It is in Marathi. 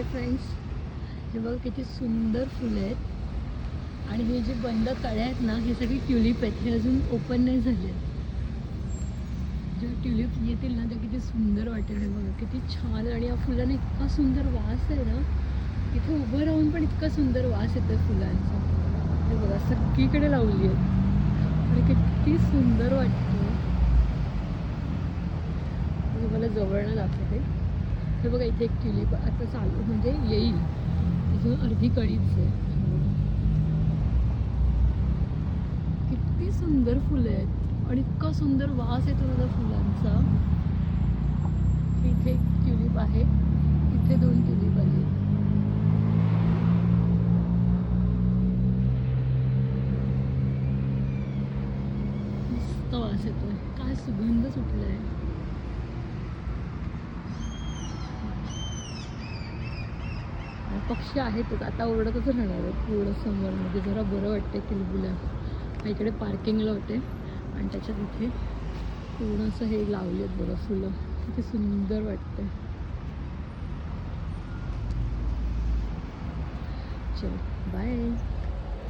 हाय फ्रेंड्स, हे बघा किती सुंदर फुलं आहेत. आणि हे जे बंद कळ्या आहेत ना, हे सगळी ट्युलिप आहेत. हे अजून ओपन नाही झाले. जेव्हा ट्युलिप येतील ना, ते किती सुंदर वाटेल. हे बघा किती छान. आणि या फुलांना इतका सुंदर वास आहे ना, इथे उभं राहून पण इतका सुंदर वास येतो फुलांचा. हे बघा सगळीकडे लावली आहेत आणि किती सुंदर वाटतं. मी मला जवळनं दाखवते. हे बघा इथे एक ट्युलिप आता चालू म्हणजे येईल, अजून अर्धी कळीच आहे. किती सुंदर फुलं आहेत आणि इतका सुंदर वास येतो त्याचा फुलांचा. इथे एक ट्युलिप आहे, इथे 2 ट्युलिप आले. मस्त वास येतोय, काय सुगंध सुटलाय. पक्षी आहेतच, आता ओरडतच राहणार आहेत थोडं समोरमध्ये. जरा बरं वाटतं किलबिला. इकडे पार्किंगला होते आणि त्याच्यात इथे पूर्ण असं हे लावले आहेत बघा फुलं. किती सुंदर वाटतंय. चल बाय.